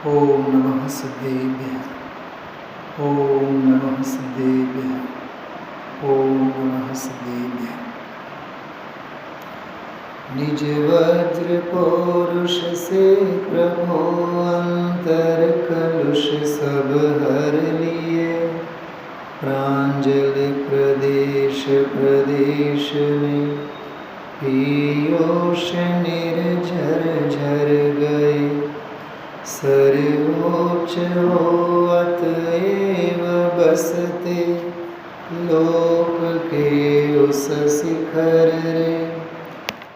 ओम नमः सिद्धेभ्यः। ओम नमः सिद्धेभ्यः। ओम नमः सिद्धेभ्यः। निज वज्र पौरुष से प्रभो अंतर कलुष सब हर लिए। प्रांजलि प्रदेश प्रदेश में पीयूष निर्झर झर गए। सर्वोच्च हो अतएव बसते लोक के उस शिखर रे।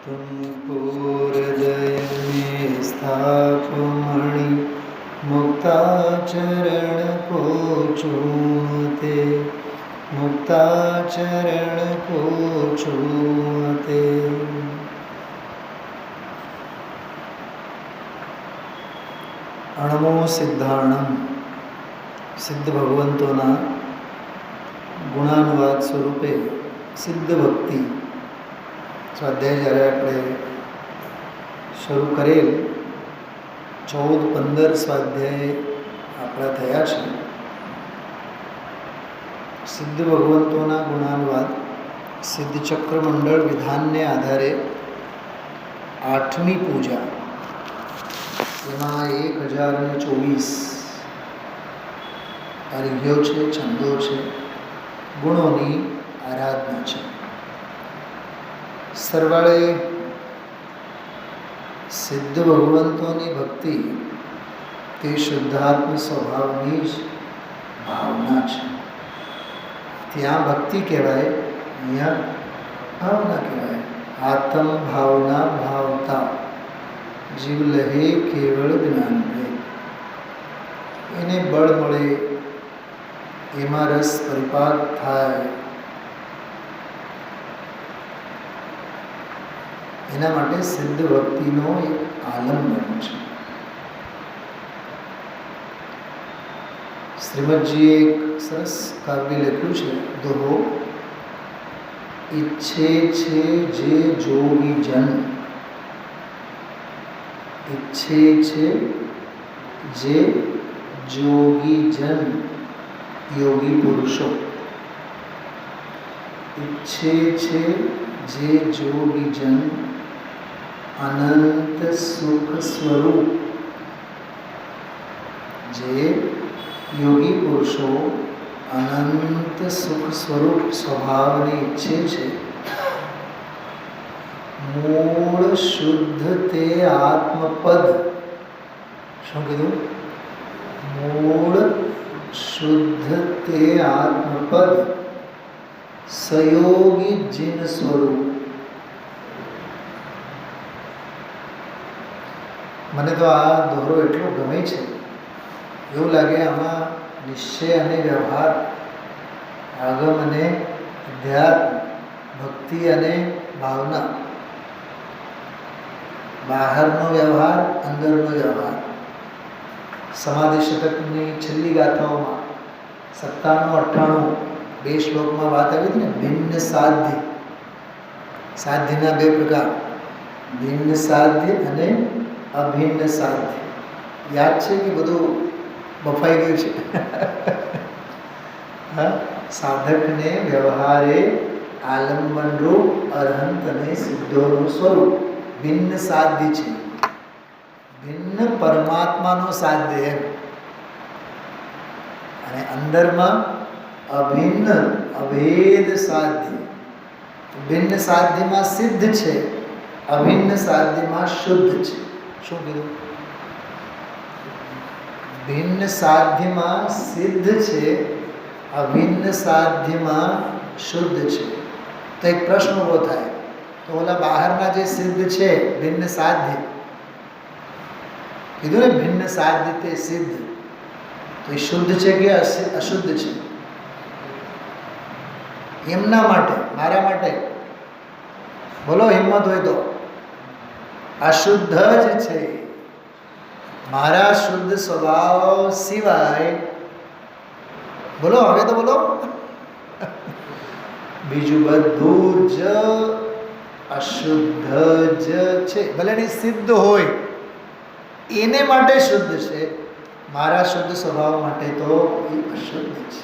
तुमको हृदय में स्थापमणि मुक्ताचरण को चूमते, मुक्ताचरण को चूमते। अणमो सिद्धाणम सिद्ध भगवंतोना गुणानुवाद स्वरूपे सिद्ध भक्ति સ્વાધ્યાય જ્યારે આપણે શરૂ કરેલ 14-15 સ્વાધ્યાય આપણા થયા છે. સિદ્ધ ભગવંતોના ગુણાનુવાદ સિદ્ધ ચક્ર મંડળ વિધાનને આધારે 8મી પૂજા, એમાં 1024 અર્ઘ્યો છે, છંદો છે, ગુણોની આરાધના છે. સરવાળે સિદ્ધ ભગવંતોની ભક્તિ તે શુદ્ધાત્મ સ્વભાવની જ ભાવના છે. ત્યાં ભક્તિ કહેવાય, અહીંયા ભાવના કહેવાય. આત્મ ભાવના ભાવતા જીવ લહે કેવળ જ્ઞાન રહે. એને બળ મળે, એમાં રસ પરિપાક થાય, એના માટે સિદ્ધ ભક્તિનો એક આલંબન છે. શ્રીમદજીએ એક સરસ કાવ્ય લખ્યું છે, દોહો. ઈચ્છે છે જે જોગી જન, ઈચ્છે છે જે જોગી જન યોગી પુરુષો, ઈચ્છે છે જે જોગી જન અનંત સુખ સ્વરૂપ. જે યોગી પુરુષો અનંત સુખ સ્વરૂપ સ્વભાવને ઈચ્છે છે, મૂળ શુદ્ધ તે આત્મપદ. શું કીધું? મૂળ શુદ્ધ તે આત્મપદ સયોગી જીન સ્વરૂપ. મને તો આ દોરો એટલો ગમે છે, એવું લાગે આમાં નિશ્ચય અને વ્યવહાર, આગમ અને અધ્યાત્મ, ભક્તિ અને ભાવના, બહારનો વ્યવહાર, અંદરનો વ્યવહાર. સમાધિ શતકની છેલ્લી ગાથાઓમાં 97-98 બે શ્લોકમાં વાત આવી હતી ને, ભિન્ન સાધ્ય. સાધ્યના 2 પ્રકાર, ભિન્ન સાધ્ય અને અભિન્ન સાધ્ય. યાદ છે કે બધું બફાઈ ગયું છે? હા, સાધકને વ્યવહારે આલંબન રૂપ અરહંત અને સિદ્ધોનું સ્વરૂપ ભિન્ન સાધ્ય છે. ભિન્ન પરમાત્માનો સાધ્ય એમ, અને અંદરમાં અભિન્ન અભેદ સાધ્ય. ભિન્ન સાધ્યમાં સિદ્ધ છે, અભિન્ન સાધ્યમાં શુદ્ધ છે. શું કીધું? ભિન્ન સાધ્યમાં સિદ્ધ છે, અભિન્ન સાધ્યમાં શુદ્ધ છે. તો એક પ્રશ્ન ઊભો થાય, તો ઓલા બહારના જે સિદ્ધ છે ભિન્ન સાધ્ય, કીધું ને ભિન્ન સાધ્ય તે સિદ્ધ, તો એ શુદ્ધ છે કે અશુદ્ધ છે? એમના માટે, મારા માટે બોલો, હિંમત હોય તો. અશુદ્ધ જ છે. મારા શુદ્ધ સ્વભાવ સિવાય, બોલો હવે તો બોલો, બીજું બધું જ અશુદ્ધ જ છે. ભલે એની સિદ્ધ હોય, એને માટે શુદ્ધ છે, મારા શુદ્ધ સ્વભાવ માટે તો એ અશુદ્ધ છે.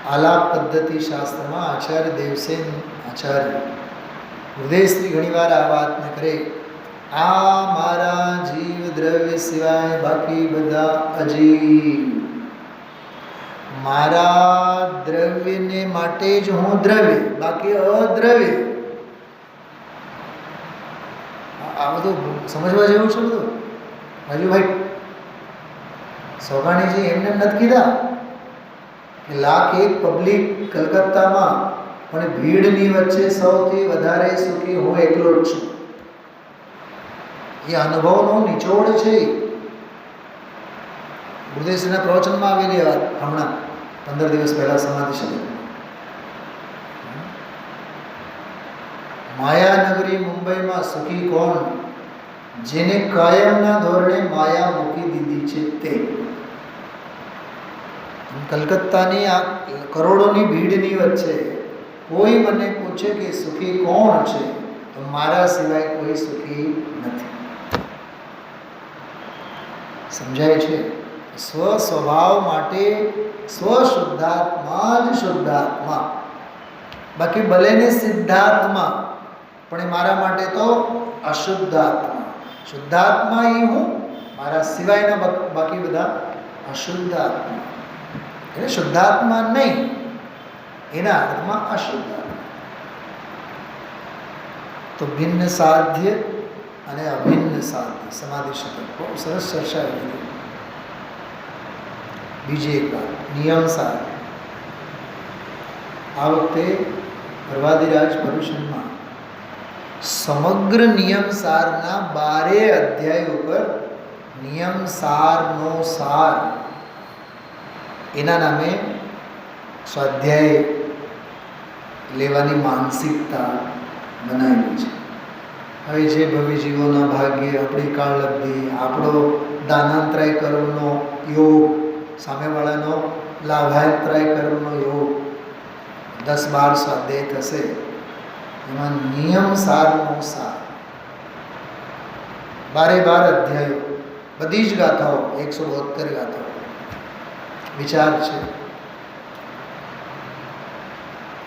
આલાપ પદ્ધતિ શાસ્ત્રમાં આચાર્ય દેવસેન આચાર્ય હૃદયશ્રી ઘણીવાર આ વાતને કરે, આ મારા જીવ દ્રવ્ય સિવાય બાકી બધા અજીવ. મારા દ્રવ્યને માટે જ હું દ્રવ્ય, બાકી અદ્રવ્ય. આ બધું સમજવા જેવું છે. બધું રાજુભાઈ સોગાણીજી એમને નથી કીધા કે 1,01 પબ્લિક કલકત્તામાં પણ ભીડની વચ્ચે સૌથી વધારે સુખી હું એકલો જ છું. એ અનુભવનો નિચોડ છે. ગુરુદેવશ્રીના પ્રવચનમાં આવેલી વાત હમણાં 15 દિવસ પહેલા સમાધિ શરીર માયાનગરી મુંબઈમાં સુખી કોણ? જેને કાયમના ધોરણે માયા મૂકી દીધી છે તે. કલકત્તાની આ કરોડોની ભીડની વચ્ચે કોઈ મને પૂછે કે સુખી કોણ છે, તો મારા સિવાય કોઈ સુખી નથી. સમજાય છે? સ્વ સ્વભાવ માટે સ્વશુદ્ધાત્મા જ શુદ્ધાત્મા, બાકી ભલે ને સિદ્ધાત્મા, પણ એ મારા માટે તો અશુદ્ધાત્મા. શુદ્ધાત્મા એ હું, મારા સિવાયના બાકી બધા અશુદ્ધાત્મા. એટલે શુદ્ધાત્મા નહીં, એના અર્થમાં અશુદ્ધાત્મા. તો ભિન્ન સાધ્ય અને અભિન્ન સાધ્ય સમાધિ શતક બહુ સરસ ચર્ચા કરી. બીજી એક વાત, નિયમ સાર. આ વખતે પ્રવાદિરાજ પરુષણમાં સમગ્ર નિયમ સારના 12 અધ્યાય ઉપર નિયમ સારનો સાર એના નામે સ્વાધ્યાય લેવાની માનસિકતા બનાવેલી છે. હવે જે ભવિ જીવોના ભાગ્ય, આપણી કાળલબ્ધિ, આપણો દાનાંતરાય કર્મનો યોગ, સામેવાળાનો લાભાંતરાય કર્મનો યોગ, 10-12 સ્વાધ્યાય થશે. એમાં નિયમ સારનો સાર 12 અધ્યાયો, બધી જ ગાથાઓ, 172 ગાથાઓ વિચાર છે.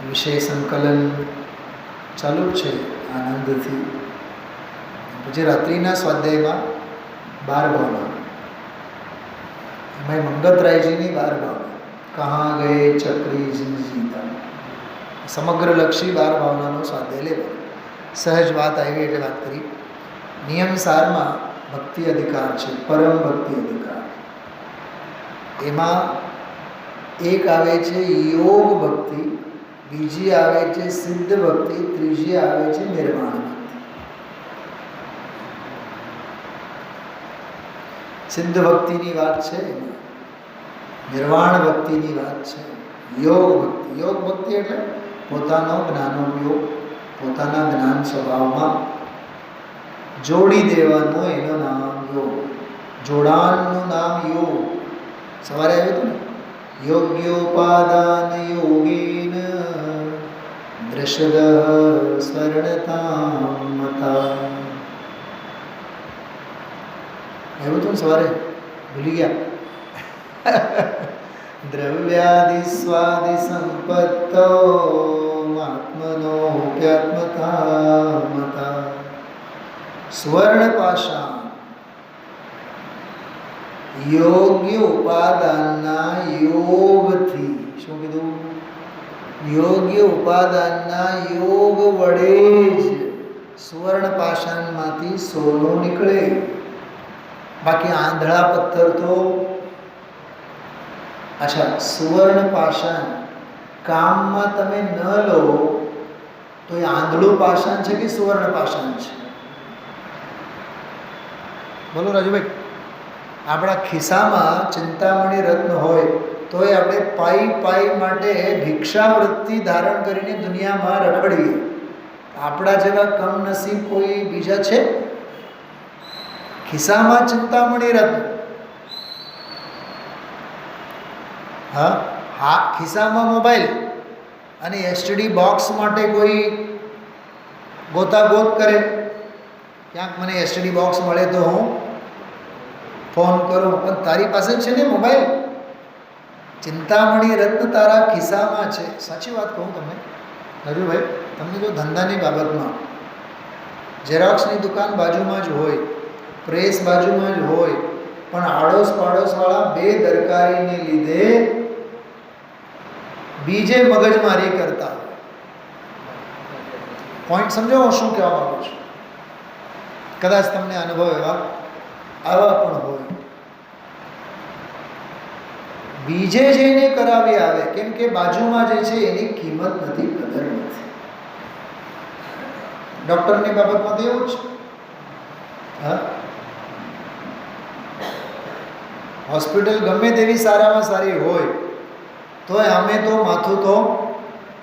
વિષય સંકલન ચાલુ જ છે આનંદથી. પછી રાત્રિના સ્વાધ્યાયમાં 12 ભાવના, એમાં મંગતરાયજીની 12 ભાવના, કહા ગયે ચક્રી જીતા, સમગ્ર લક્ષી 12 ભાવનાનો સ્વાધ્યાય લેવો. સહજ વાત આવી એટલે વાત કરી. નિયમ સારમાં ભક્તિ અધિકાર છે, પરમ ભક્તિ અધિકાર. એમાં એક આવે છે યોગ ભક્તિ, બીજી આવે છે સિદ્ધ ભક્તિ, ત્રીજી આવે છે નિર્વાણ ભક્તિ. સિદ્ધ ભક્તિની વાત છે, નિર્વાણ ભક્તિની વાત છે, યોગ ભક્તિ. યોગ ભક્તિ એટલે પોતાનો જ્ઞાનોપયોગ પોતાના જ્ઞાન સ્વભાવમાં જોડી દેવાનો, એનું નામ યોગ. જોડાણનું નામ યોગ. સવારે આવ્યું હતું ને, યોગ્યોપાદાન યોગેન દ્રષદ સ્વર્ણતામતા. આવ્યું હતું ને સવારે, ભૂલી ગયા? દ્રવ્યાદિ સ્વાદિ સંપત્તો આત્મનોપ્યાત્મતામતા. સુવર્ણ પાષાણ યોગ્ય ઉપાદાનના યોગથી. શું કીધું? યોગ્ય ઉપાદાનના યોગ વડે જ સુવર્ણ પાષાણમાંથી સોનું નીકળે. બાકી આંધળા પથ્થર તો સુવર્ણ પાષાણ કામમાં તમે ન લો તો એ આંધળું પાષાણ છે કે સુવર્ણ પાષાણ છે? બોલો રાજુભાઈ. આપણા ખિસ્સામાં ચિંતામણી રત્ન હોય તોય આપણે પાઈ માટે ભિક્ષાવૃત્તિ ધારણ કરીને દુનિયામાં રખડીએ. આપણા જેવા કમનસીબ કોઈ બીજા છે? ખિસ્સામાં ચિંતામણી રત્ન, હા, ખિસ્સામાં મોબાઈલ અને એસટીડી બોક્સ માટે કોઈ ગોતાગોત કરે. ક્યાંક મને એસટીડી બોક્સ મળે તો હું ફોન કરો, પણ તારી પાસે છે ને મોબાઈલ. ચિંતામણી રત્ન તારા ખિસ્સામાં છે. સાચી વાત કહું તમને હરીભાઈ, તમને જો ધંધાની બાબતમાં ઝેરોક્સની દુકાન બાજુમાં જ હોય, પ્રેસ બાજુમાં જ હોય, પણ આડોશ પાડોશવાળા બેદરકારીને લીધે બીજે મગજમારી કરતા હોય. પોઈન્ટ સમજો હું શું કહેવા માગું છું? કદાચ તમને અનુભવ આવા પણ હોય. બીજે જઈને કરાવી આવે, કેમ કે બાજુમાં જે છે એની કિંમત નથી, કદર નથી. ડૉક્ટરની બાબતમાં તો એવું જ છે. હા, હોસ્પિટલ ગમે તેવી સારામાં સારી હોય તો અમે તો માથું તો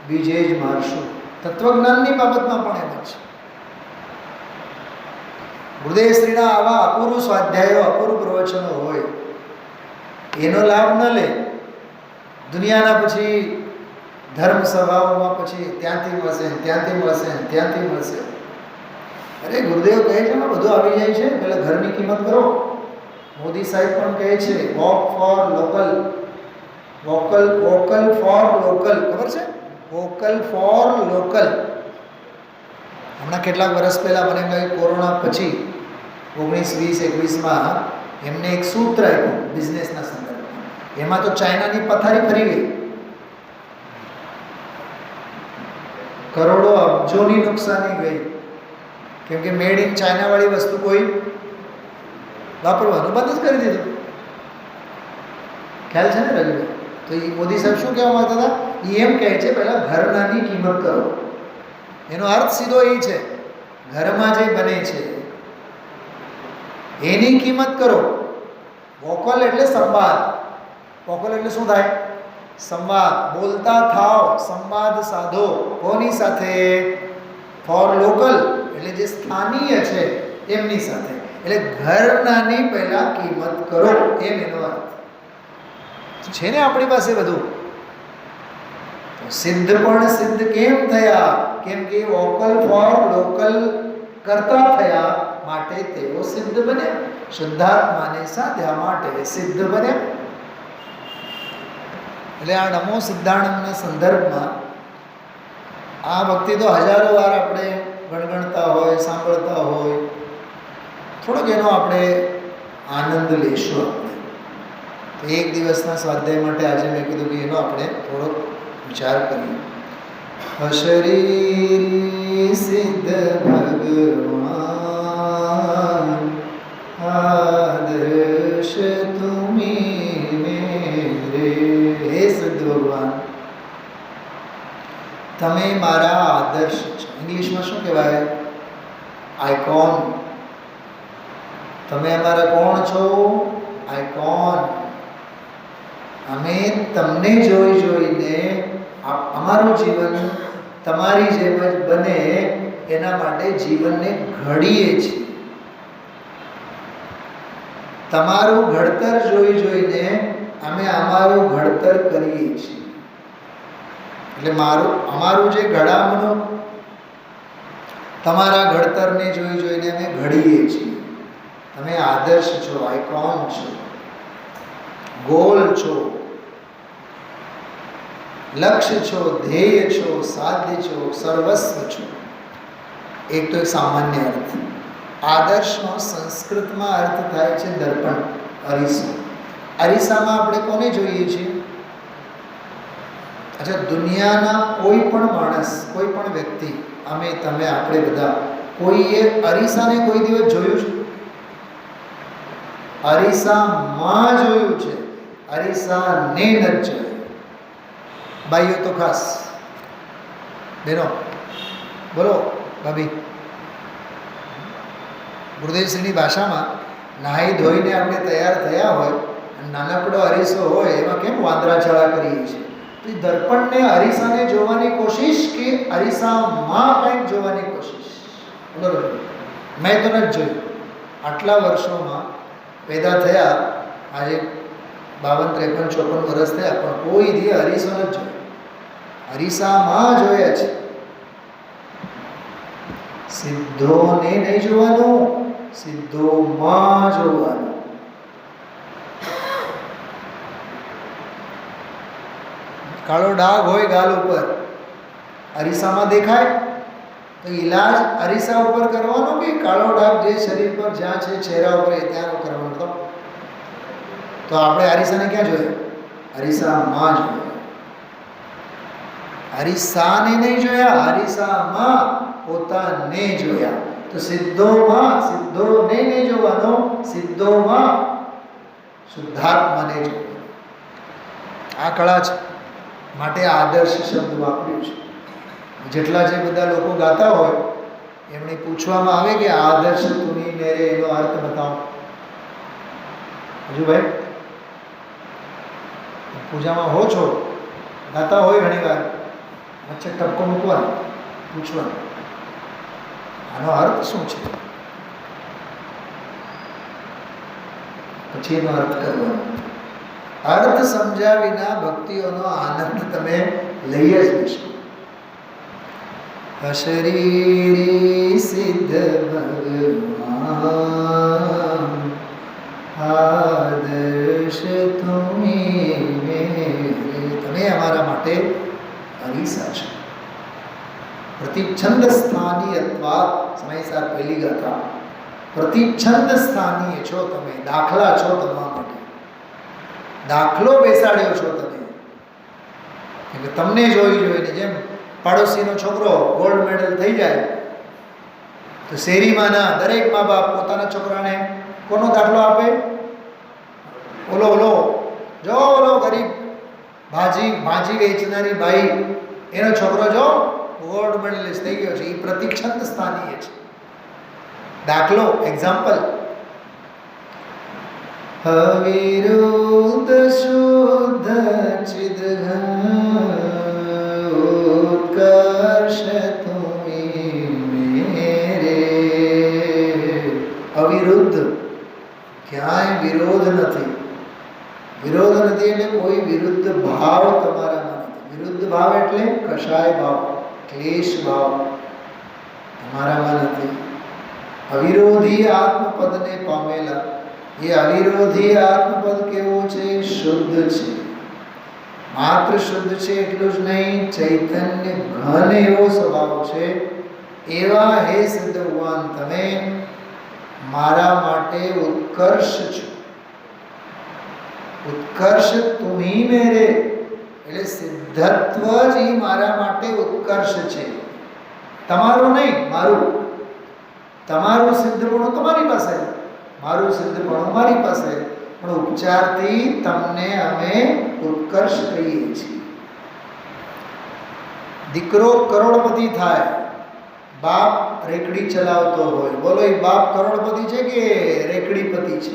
બીજે જ મારશું. તત્વજ્ઞાનની બાબતમાં પણ એમ જ છે. ગુરુદેવશ્રીના આવા અપૂર્વ સ્વાધ્યાયો, અપૂર્વ પ્રવચનો હોય, એનો લાભ ન લે. દુનિયાના પછી ધર્મ સભાઓમાં પછી ત્યાંથી મળશે, ત્યાંથી મળશે, ત્યાંથી મળશે. અરે ગુરુદેવ કહે છે ને બધું આવી જાય છે, પહેલાં ઘરની કિંમત કરો. મોદી સાહેબ પણ કહે છે walk for local, vocal for local. ખબર છે? Vocal for local. હમણાં કેટલાક વર્ષ પહેલાં મને એમ લાગે કોરોના પછી 19-20-21માં એમને એક સૂત્ર આપ્યું બિઝનેસના સંદર્ભમાં. એમાં તો ચાઇનાની પથારી ફરી ગઈ. કરોડો અબજોની નુકસાની ગઈ, કેમ કે મેડ ઇન ચાઇનાવાળી વસ્તુ કોઈ વાપરવાનું બંધ જ કરી દીધું. ખ્યાલ છે ને રવિભાઈ? તો એ મોદી સાહેબ શું કહેવા માંગતા હતા? એ એમ કહે છે પહેલાં ઘરનાની કિંમત કરો. એનો અર્થ સીધો એ છે, ઘરમાં જે બને છે એની કિંમત કરો. વોકલ એટલે સંવાદ. વોકલ એટલે શું થાય? સંવાદ. બોલતા થાવ, સંવાદ સાધો. કોની સાથે? ફોર લોકલ એટલે જે સ્થાનીય છે એમની સાથે. એટલે ઘરનાની પહેલાં કિંમત કરો, એમ એનો અર્થ છે ને. આપણી પાસે બધું સિદ્ધ પણ સિદ્ધ કેમ થયા? કેમ કે વોકલ ફોર લોકલ કરતા થયા માટે તેઓ સિદ્ધ બન્યા. શુદ્ધાત્માને સાધ્યા માટે સિદ્ધ બન્યા. એટલે આ નમો સિદ્ધાણમના સંદર્ભમાં આ ભક્તિ તો હજારો વાર આપણે ગણગણતા હોય, સાંભળતા હોય, થોડોક એનો આપણે આનંદ લઈશું. આપણે તો એક દિવસના સ્વાધ્યાય માટે આજે મેં કીધું કે એનો આપણે થોડોક વિચાર કરીએ. અશરીરી સિદ્ધ ભગવાન આદર્શ તુમી મેરે. હે સિદ્ધ ભગવાન, તમે મારા આદર્શ છો. ઇંગ્લિશમાં શું કહેવાય? આઇકોન. તમે અમારા કોણ છો? આઇકોન. અમે તમને જોઈ જોઈને અમારું જીવન તમારી જેમ જ બને એના માટે જીવનને ઘડીએ છીએ. તમારું ઘડતર જોઈ જોઈને અમે અમારું ઘડતર કરીએ છીએ. એટલે અમારું જે ઘડામણું તમારા ઘડતરને જોઈ જોઈને અમે ઘડીએ છીએ. તમે આદર્શ છો, આઇકોન છો, ગોલ છો, લક્ષ્ય છો, ધ્યેય છો, સાધ્ય છો, સર્વસ્વ છો. એક તો એક સામાન્ય અર્થ. આદર્શનો સંસ્કૃતમાં અર્થ થાય છે દર્પણ, અરીસો. અરીસામાં આપણે કોને જોઈએ છીએ? અચ્છા, દુનિયાના કોઈ પણ માણસ, કોઈ પણ વ્યક્તિ, અમે, તમે, આપણે બધા કોઈએ અરીસાને કોઈ દિવસ જોયું છે? અરીસામાં જોયું છે, અરીસાને ન જોયું. ભાઈઓ તો ખાસ, બેનો બોલો, ભાભી. ગુરુદેવશ્રીની ભાષામાં નાહી ધોઈને આપણે તૈયાર થયા હોય અને નાનકડો અરીસો હોય એમાં કેમ વાંદરાચાળા કરીએ છીએ? તો એ દર્પણને, અરીસાને જોવાની કોશિશ કે અરીસામાં કંઈક જોવાની કોશિશ? બરોબર. મેં તો નથી જોયું. આટલા વર્ષોમાં પેદા થયા, આજે 52, 53, 54 વર્ષ થયા, પણ કોઈ દી અરીસો નથી જોયો. અરીસામાં જોયા છે. સિદ્ધોને નહીં જોવાનું, સિદ્ધોમાં જોવાનું. કાળો ડાઘ હોય ગાલ ઉપર, અરીસામાં દેખાય તો ઈલાજ અરીસા ઉપર કરવાનો કે કાળો ડાઘ જે શરીર પર જ્યાં છે ચહેરા ઉપર એ ત્યાંનો કરવાનો? તો આપણે અરીસાને ક્યાં જોયા? અરીસામાં જોયા. અરીસાને નહીં જોયા, અરીસામાં પોતાને જોયા. તો સિદ્ધોમાં સિદ્ધોને નહીં જોવાનો, સિદ્ધોમાં શુદ્ધાત્માને જોવાનો. આ કળા છે, માટે આદર્શ શબ્દ વાપર્યું છે. જેટલા જે બધા લોકો ગાતા હોય એમને પૂછવામાં આવે કે આદર્શ તુની મેરે એનો અર્થ બતાવો. હજુ ભાઈ પૂજામાં હો છો, ગાતા હોય ઘણી વાર, વચ્ચે ટપકો મૂકવાનો, પૂછવાનું આનો અર્થ શું છે, પછી એનો અર્થ કરવાનો. અર્થ સમજ્યા વિના ભક્તિઓનો આનંદ તમે લઈ જ નહીં શકો. અશરીરી સિદ્ધ ભગવાન આદર્શ તુમી મેરે, તમે અમારા માટે અરીસા છો. પ્રતિચ્છંદ સ્થાની અથવા સમયસાર પહેલી ગાથા, પ્રતિચ્છંદ સ્થાનીય છો તમે, દાખલા છો તમારા માટે, દાખલો બેસાડ્યો છો તમે. કે તમને જોઈ જોઈને, જેમ પાડોશીનો છોકરો ગોલ્ડ મેડલ થઈ જાય તો શેરીમાંના દરેક મા બાપ પોતાના છોકરાને કોનો દાખલો આપે? ઓલો ઓલો જો ઓલો ગરીબ ભાજી વેચનારી બાઈ, એનો છોકરો જો ગોલ્ડ મેડલિસ્ટ થઈ ગયો છે. એ પ્રતિચ્છંદ સ્થાનીય છે, દાખલો, એક્ઝામ્પલ. અવિરુદ્ધ શુદ્ધ ચિદઘન ઉત્કર્ષ તુમી મેરે. અવિરુદ્ધ, ક્યાંય વિરોધ નથી. વિરોધ નથી એટલે કોઈ વિરુદ્ધ ભાવ તમારામાં નથી. વિરુદ્ધ ભાવ એટલે કશાય ભાવ, ક્લેશ ભાવ તમારામાં નથી. અવિરોધી આત્મપદને પામેલા. એ અવિરોધી આત્મપદ કેવો છે? શુદ્ધ છે. માત્ર શુદ્ધ છે એટલું જ નહીં, ચૈતન્ય ઘન એવો સ્વભાવ છે. એવા હે સિદ્ધ ભગવાન, તમે મારા માટે ઉત્કર્ષ છો. ઉત્કર્ષ તુમી મેરે એટલે સિદ્ધત્વ જ મારા માટે ઉત્કર્ષ છે. તમારું નહીં, મારું. તમારું સિદ્ધપણું તમારી પાસે, મારું સિદ્ધપણું મારી પાસે, પણ ઉપચારથી તમને અમે ઉત્કર્ષ કહીએ છીએ. દીકરો કરોડપતિ થાય, બાપ રેકડી ચલાવતો હોય, બોલો એ બાપ કરોડપતિ છે કે રેકડીપતિ છે?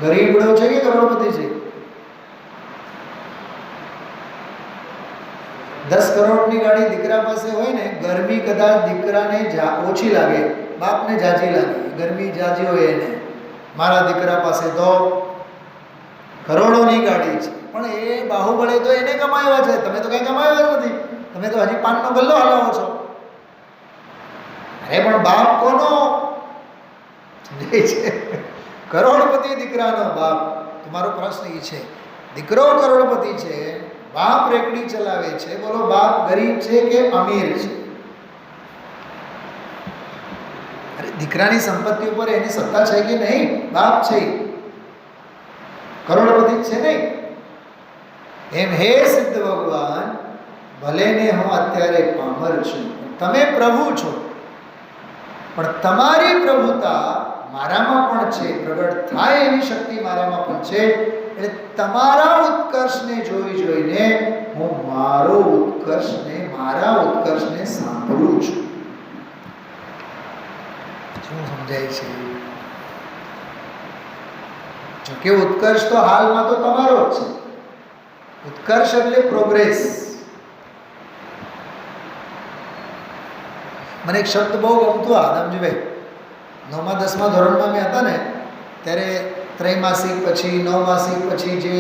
ગરીબડો છે કે કરોડપતિ છે? 10 કરોડની ગાડી દીકરા પાસે હોય ને, ગરમી કદાચ દીકરાને ઓછી લાગે, બાપને જાજી લાગે. ગરમી જાજી હોય એને, મારા દીકરા પાસે તો કરોડોની ગાડી છે, પણ એ બાહુબળે તો એને કમાવ્યા છે, તમે તો કંઈ કમાવ્યા નથી. તમે તો હજી પાનનો ગલ્લો હલાવો છો. અરે પણ બાપ કોનો છે? કરોડપતિ દીકરાનો બાપ. તમારો પ્રશ્ન એ છે, દીકરો કરોડપતિ છે, બાપ રેકડી ચલાવે છે, બોલો બાપ ગરીબ છે કે અમીર છે? અરે દીકરાની સંપત્તિ ઉપર એની સત્તા છે કે નહીં? બાપ છે, કરોડપતિ છે નહીં. એમ હે સિદ્ધ ભગવાન, ભલે ને હું અત્યારે પામર છું, તમે પ્રભુ છો, પણ તમારી પ્રભુતા મારામાં પણ છે, પ્રગટ થાય એવી શક્તિ મારામાં પણ છે. એટલે તમારા ઉત્કર્ષને જોઈને હું મારા ઉત્કર્ષને સાંભળું છું. શું સમજાય છે? જો કે ઉત્કર્ષ તો હાલમાં તો તમારો જ છે. ઉત્કર્ષ એટલે પ્રોગ્રેસ. મને એક શબ્દ બહુ ગમતો, આદમજીભાઈ, 9મા 10મા ધોરણમાં મેં હતા ને ત્યારે ત્રૈમાસિક પછી 9 માસિક પછી જે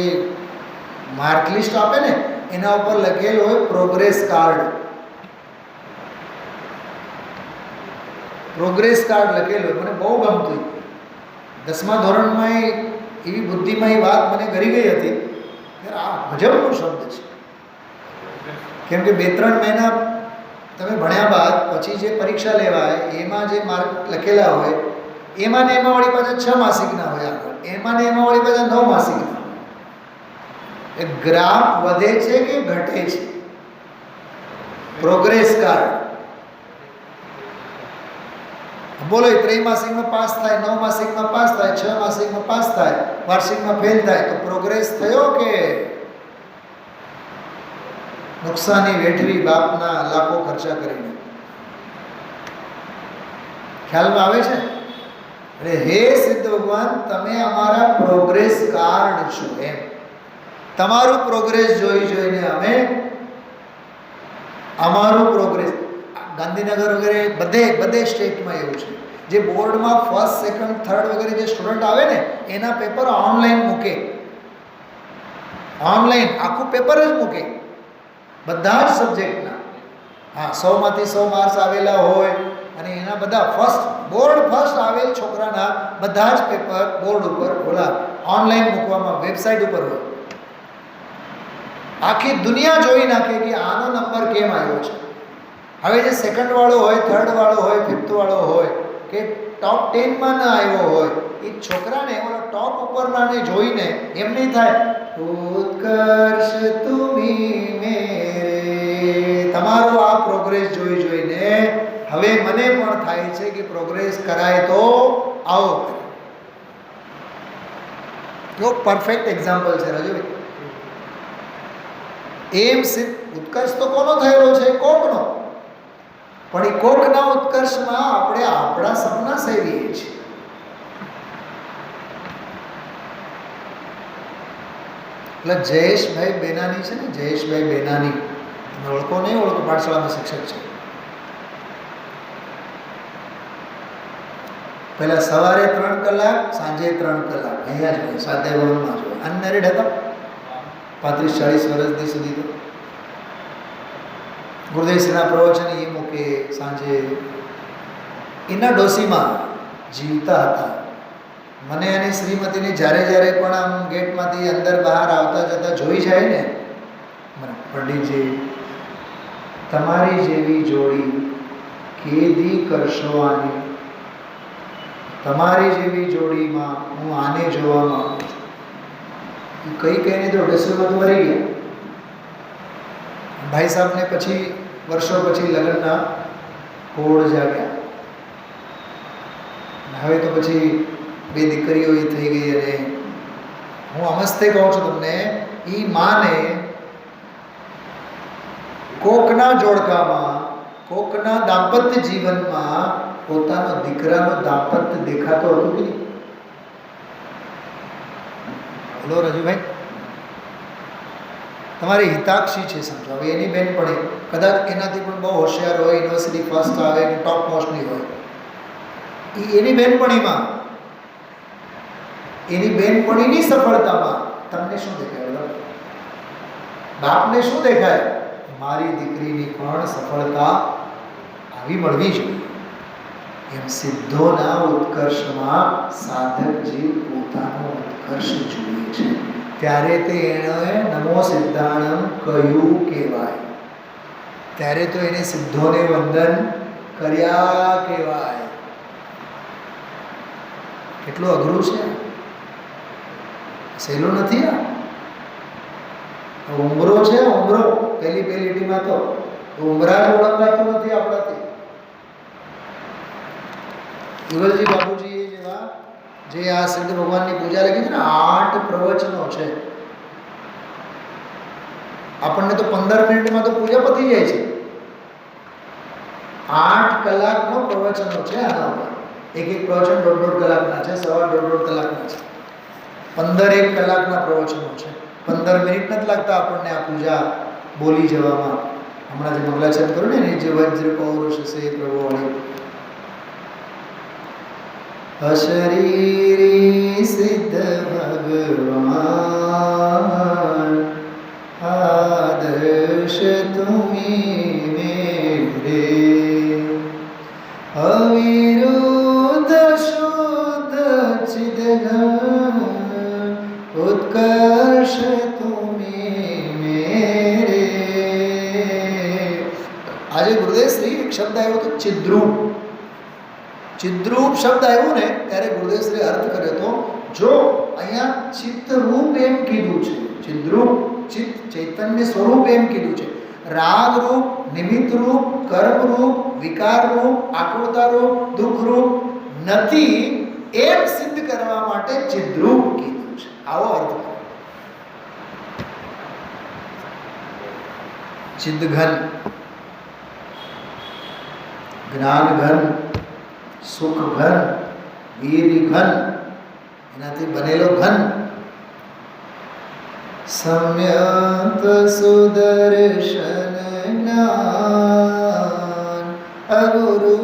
માર્ક લિસ્ટ આપે ને એના ઉપર લખેલું હોય પ્રોગ્રેસ કાર્ડ. પ્રોગ્રેસ કાર્ડ લખેલું હોય, મને બહુ ગમતું. 10મા ધોરણમાં એવી બુદ્ધિમાં એ વાત મને કરી ગઈ હતી. આ ગજબનો શબ્દ છે. કેમ કે 2-3 મહિના તમે ભણ્યા બાદ પછી જે પરીક્ષા લેવાય એમાં જે માર્ક લખેલા હોય એમાં ને એમાં વળી પાછા 6 માસિકના હોય આગળ, એમાં ને એમાં વળી પાછા 9 માસિકના. એ ગ્રાફ વધે છે કે ઘટે છે? પ્રોગ્રેસ કાર્ડ બોલો. 3 માસિકમાં પાસ થાય, 9 માસિકમાં પાસ થાય, 6 માસિકમાં પાસ થાય, વાર્ષિકમાં ફેલ થાય, તો પ્રોગ્રેસ થયો કે નુકસાની વેઠવી બાપના લાખો ખર્ચા કરીને? ખ્યાલમાં આવે છે? એટલે હે સિદ્ધ ભગવાન, તમે અમારા પ્રોગ્રેસ કાર્ડ છો. એમ તમારું પ્રોગ્રેસ જોઈને અમે અમારું પ્રોગ્રેસ. ગાંધીનગર વગેરે બધે સ્ટેટમાં એવું છે. જે બોર્ડમાં 1st, 2nd, 3rd વગેરે જે સ્ટુડન્ટ આવે ને એના પેપર ઓનલાઈન મૂકે. ઓનલાઈન આખું પેપર જ મૂકે બધા જ સબ્જેક્ટના. હા, 100માંથી 100 માર્ક્સ આવેલા હોય અને એના બધા ફર્સ્ટ આવેલ છોકરાના બધા જ પેપર બોર્ડ ઉપર ઓનલાઈન મૂકવામાં વેબસાઇટ ઉપર હોય. આખી દુનિયા જોઈ નાખે કે આનો નંબર કેમ આવ્યો છે. હવે જે 2nd વાળો હોય, 3rd વાળો હોય, 5th વાળો હોય કે ટોપ 10માં ન આવ્યો હોય, એ છોકરાને ઓલા ટોપ ઉપરનાને જોઈને એમ નહીં થાય ઉત્કર્ષ તુમી મેરે. તમારો આ પ્રોગ્રેસ જોઈને હવે મને પણ થાય છે કે પ્રોગ્રેસ કરાય તો આવો. તો પરફેક્ટ એક્ઝામ્પલ છે રાજુભાઈ. એમ ઉત્કર્ષ તો કોનો થયેલો છે? કોકનો. પણ એ કોકના ઉત્કર્ષમાં આપણે આપણા સપના સેવીએ છીએ. એટલે જયેશભાઈ બેનાની છે ને, જયેશભાઈ બેનાની, તમે ઓળખો નહીં ઓળખો? પાઠશાળામાં શિક્ષક છે. પહેલા સવારે 3 કલાક, સાંજે 3 કલાક અહીંયા જ હોય, સ્વાધ્યાય ભવનમાં જ હોય. અનમેરિડ હતા 35-40 વર્ષથી સુધી. તો ગુરુદેવશ્રીના પ્રવચન એ મૂકે સાંજે. એના ડોસીમાં જીવતા હતા. મને અને શ્રીમતીને જ્યારે પણ આમ ગેટમાંથી અંદર બહાર આવતા જતા જોઈ જાય ને, પંડિતજી તમારી જેવી જોડી કેદી કરશો આની? તમારી જેવી જોડીમાં હું આને જોવા માંગુ છું. કહીને તો ડોસીમાં તો મરી ગયા. ભાઈ સાહેબને પછી વર્ષો પછી લગ્નના હોડ જાગ્યા. હવે તો પછી 2 દીકરીઓ એ થઈ ગઈ. અને હું અમસ્તે કહું છું તમને, એ માને કોકના જોડકામાં, કોકના દાંપત્ય જીવનમાં પોતાનો દીકરાનો દાંપત્ય દેખાતો હતું કે નહીં? બોલો રાજુભાઈ. તમારી હિતાક્ષી છે સમજો. હવે એની બેનપણી કદાચ એનાથી પણ બહુ હોશિયાર હોય, યુનિવર્સિટી ફર્સ્ટ આવે, ટોપ મોસ્ટની હોય. એની બેનપણીમાં, એની બેનપણીની સફળતામાં તમને શું દેખાય? બાપને શું દેખાય? મારી દીકરીની પણ સફળતા આવી મળવી જોઈએ. એમ સિદ્ધોના ઉત્કર્ષમાં સાધક જીવ પોતાનો ઉત્કર્ષ જોઈએ છે. ત્યારે તે એણે નમો સિદ્ધાણમ કહ્યું કહેવાય. ત્યારે તો એને સિદ્ધોને વંદન કર્યા કહેવાય. કેટલું અઘરું છે, સહેલું નથી. આ ઉમરો છે, ઉમરો પહેલી લીટીમાં તો ઉમરા જ ઓળંગાતું નથી આપણાથી. યુગલજી બાપુજી જેવા જે આ સિદ્ધ ભગવાનની પૂજા લખી છે ને, 8 પ્રવચનો છે. આપણને તો 15 મિનિટમાં તો પૂજા પતી જાય છે. 8 કલાકનો પ્રવચનો છે આના ઉપર. એક પ્રવચન 1.5 કલાકના છે, 1.5 કલાકના છે. 15 કલાકના પ્રવચનો છે. 15 મિનિટ નથી લાગતા આપણને આ પૂજા બોલી જવામાં. હમણાં જે મંગલાચરણ કર્યું ને, જે વજ્ર પૌરુષ છે પ્રભુવાળી. અશરીરી સિદ્ધ ભગવાન આદર્શ તુમી મેરે, અવિરુદ્ધ શુદ્ધ ચિદઘન ઉત્કર્ષ તુમી શબ્દ આવ્યો તો ચિદ્રૂપ. ચિદ્રૂપ શબ્દ આવ્યો ને ત્યારે ગુરુદેવશ્રી અર્થ કર્યો તો જો અહીંયા ચિત્તરૂપ એમ કીધું છે, ચિદ્રૂપ ચિત્ત ચૈતન્ય સ્વરૂપ એમ કીધું છે, રાગ રૂપ, નિમિત્ત રૂપ, કર્મ રૂપ, વિકાર રૂપ, આકૃતા રૂપ, દુઃખ રૂપ નથી એમ સિદ્ધ કરવા માટે ચિદ્રૂપ કીધું છે. આવો અર્થ કર્યો. ચિદઘન, જ્ઞાન ઘન, સુખ ઘન, વીર ઘન, એનાથી બનેલો ઘન. સમ્યક સુદર્શન જ્ઞાન અગુરુ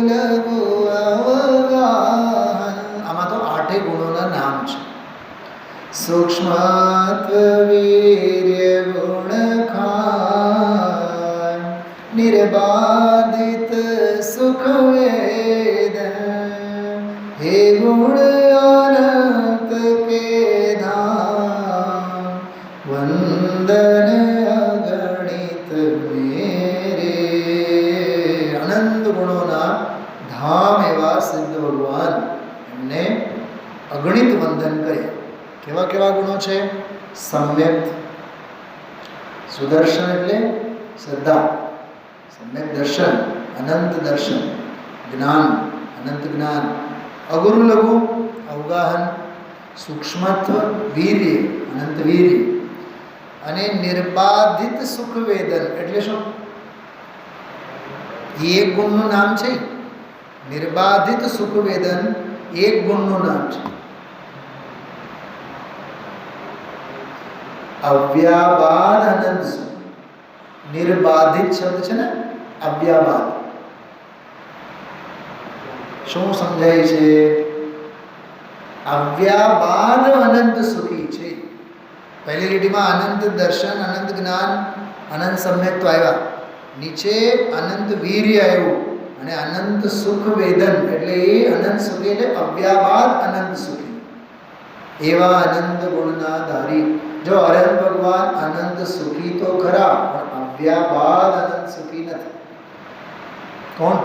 લઘુ અવગાહન. આમાં તો 8 ગુણોના નામ છે. સૂક્ષ્મત્વ વીર્ય ગુણ ખાન નિર્બાધિત સુખ વેદન હે ગુણ અનંત કે ધામ વંદન અગણિત મેરે. અનંત ગુણોના ધામ એવા સિદ્ધ ભગવાન એમને અગણિત વંદન કર્યા. કેવા કેવા ગુણો છે? સમ્યક સુદર્શન એટલે શ્રદ્ધા, સમ્યક દર્શન અનંત દર્શન, જ્ઞાન અનંત જ્ઞાન, અગુરુ લઘુ અવગાહન, સૂક્ષ્મત્વ વીર્ય અનંત વીર્ય, અને નિર્બાધિત સુખ વેદન એટલે શું? એક ગુણનું નામ છે. નિર્બાધિત સુખ વેદન એક ગુણનું નામ છે. અવ્યાબાદ અનંત સુખ. નિર્બાધિત શબ્દ છે ને, અવ્યાબાદ શું સમજાય છે? અવ્યાબાદ અનંત સુખી છે. પહેલી લીટીમાં અનંત દર્શન, અનંત જ્ઞાન, અનંત સમ્યક્ત્વ આવ્યા. નીચે અનંત વીર્ય આવ્યું અને અનંત સુખ વેદન એટલે એ અનંત સુખી એટલે અવ્યાબાદ અનંત સુખી. એવા અનંત ગુણના ધારી. જો અનંત ભગવાન અનંત સુખી તો ખરા પણ અવ્યાબાદ અનંત સુખી નથી. કોણ?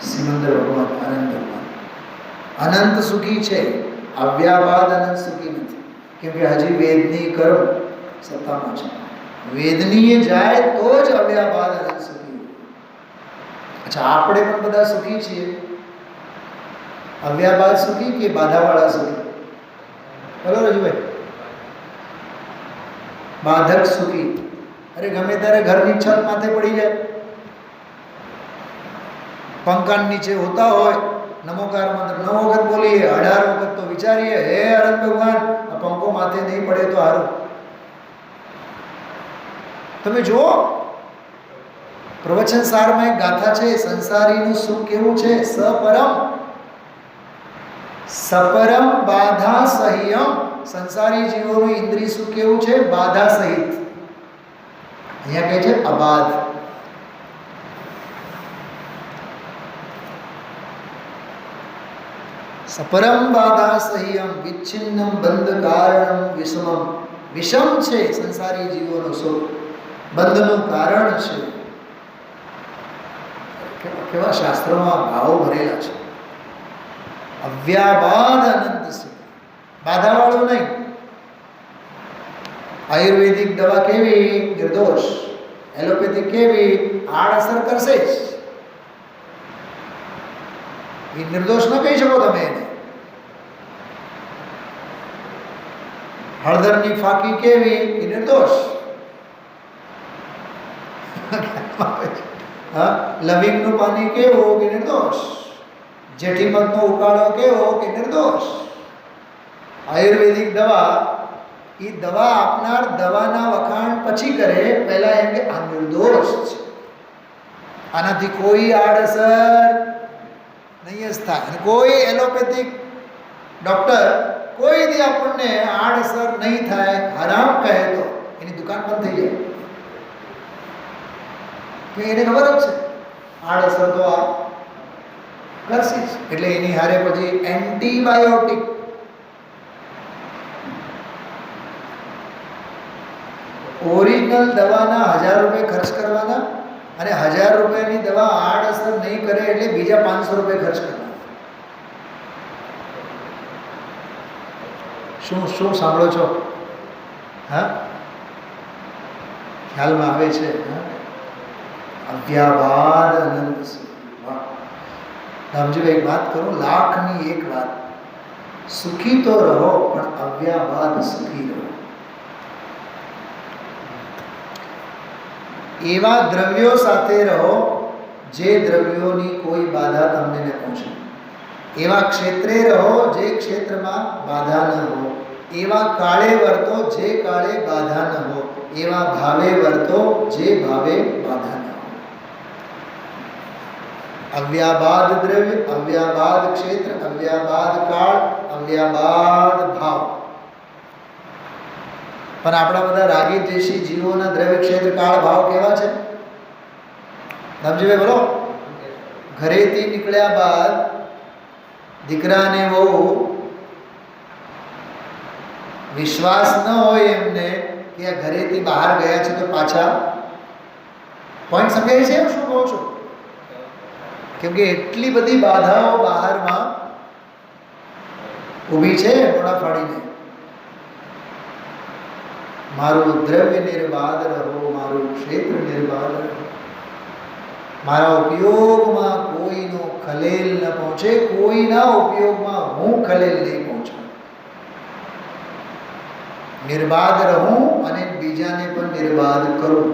સિમંદર ભગવાન, અનંત ભગવાન અનંત સુખી છે, અવ્યાબાદ અનંત સુખી નથી. કેમ કે હજી વેદની કર્મ સત્તામાં છે. વેદનીએ જાય તો જ અવ્યાબાદ અનંત સુખી. અચ્છા, આપણે પણ બધા સુખી છીએ. અવ્યાબાદ સુખી કે બાધાવાળા સુખી? બોલો રજુભાઈ. બાધક સુખી. અરે ગમે ત્યારે ઘરની છત માથે પડી જાય, પંખા નીચે હોતા હોય, નમોકાર મંત્ર 9 વખત બોલીએ, 18 વખત તો વિચારીએ હે અનંત ભગવાન આ પંખો માથે નહીં પડે તો સારું. તમે જુઓ પ્રવચન સારમાં એક ગાથા છે, સંસારીનું સુખ કેવું છે? સપરમ સપરમ બાધા સહ્યમ. સંસારી જીવોનું ઇન્દ્રિય સુખ કેવું છે? બાધા સહિત. અહીંયા કહે છે અબાધ. સપરમ બાધા સહ્યમ વિચ્છિન્નમ બંધ કારણમ વિષમમ. વિષમ છે સંસારી જીવોનું સુખ, બંધનું કારણ છે. કેવા શાસ્ત્રોમાં ભાવો ભરેલા છે. અવ્યાબાદ અનંત સુખ, બાધાવાળું નહીં. આયુર્વેદિક દવા કેવી? નિર્દોષ. એલોપેથિક કેવી? આડઅસર કરશે જ. એ નિર્દોષ ન કહી શકો તમે એને. હળદરની ફાકી કેવી? એ નિર્દોષ. હા, લવિંગનું પાણી કેવું? કે નિર્દોષ. જેઠીમધનો ઉકાળો કેવો? કે નિર્દોષ. આયુર્વેદિક દવા, એ દવા આપનાર દવાના વખાણ પછી કરે, પહેલા એમ કે આ નિર્દોષ છે, આનાથી કોઈ આડઅસર નહીં જ થાય. અને કોઈ એલોપેથિક ડૉક્ટર કોઈ દી આપણને આડઅસર નહીં થાય હરામ કહે તો એની દુકાન બંધ થઈ જાય. કે એને ખબર જ છે આડઅસર તો આ કરશે જ. એટલે એની હારે પછી એન્ટીબાયોટિક, ઓરિજિનલ દવાના 1000 રૂપિયા ખર્ચ કરવાના અને 1000 રૂપિયાની દવા આડઅસર નહીં કરે એટલે બીજા 500 રૂપિયા ખર્ચ કરવા. શું શું સાંભળો છો? હા, ખ્યાલમાં આવે છે? અવ્યાબાદ અનંત સુખી. વાહ રામજીભાઈ, એક વાત કરું, લાખની એક વાત. સુખી તો રહો પણ અવ્યાબાદ સુખી રહો. એવા દ્રવ્યો સાથે રહો જે દ્રવ્યોની કોઈ બાધા તમને ન પહોંચે. એવા ક્ષેત્રે રહો જે ક્ષેત્રમાં બાધા ન હો. એવા કાળે વર્તો જે કાળે બાધા ન હો. એવા ભાવે વર્તો જે ભાવે બાધા ન હો. અવ્યાબાદ દ્રવ્ય, અવ્યાબાદ ક્ષેત્ર, અવ્યાબાદ કાળ, અવ્યાબાદ ભાવ. પણ આપણા બધા રાગી દ્વેષી જીવોના દ્રવ્ય ક્ષેત્ર કાળ ભાવ કેવા છે? રામજીભાઈ બોલો. ઘરેથી નીકળ્યા બાદ દીકરાને બહુ વિશ્વાસ ન હોય એમને કે આ ઘરેથી બહાર ગયા છે તો પાછા પોઈન્ટ સમજાય છે શું કહું છું? કેમ કે એટલી બધી બાધાઓ બહારમાં ઊભી છે મોડા ફાડીને. મારું દ્રવ્ય નિર્બાધ રહો, મારું ક્ષેત્ર નિર્બાધ રહો, મારા ઉપયોગમાં કોઈનો ખલેલ ન પહોંચે, કોઈના ઉપયોગમાં હું ખલેલ નહીં પહોંચું. નિર્બાધ રહું અને બીજાને પણ નિર્બાધ કરું.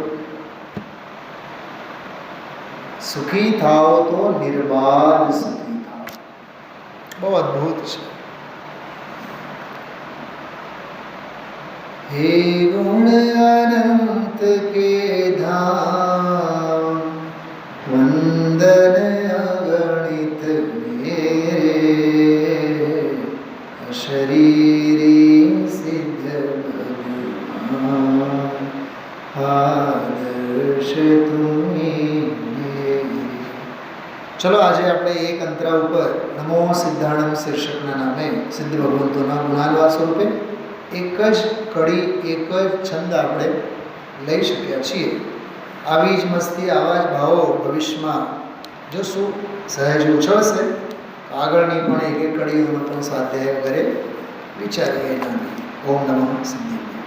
સુખી થાઓ તો નિર્બાધ સુખી થાઓ. બહુ અદ્ભુત છે. हे गुण अनंत के धाम, वंदन अगणित मेरे, अशरीरी सिद्ध भगवान, आदर्श तुम्हें मेरे. चलो આજે આપણે એક અંતરા ઉપર નમો સિદ્ધાણમ શીર્ષકના નામે સિદ્ધ ભગવંતોના ગુણાલવા સ્વરૂપે એક જ કડી, એક જ છંદ આપણે લઈ શક્યા છીએ. આવી જ મસ્તી, આવા જ ભાવો ભવિષ્યમાં જો શું સહેજ ઉછળશે આગળની પણ એક એક કડીઓનો પણ સ્વાધ્યાય વગેરે વિચારીએ. ઓમ નમઃ સિદ્ધાય.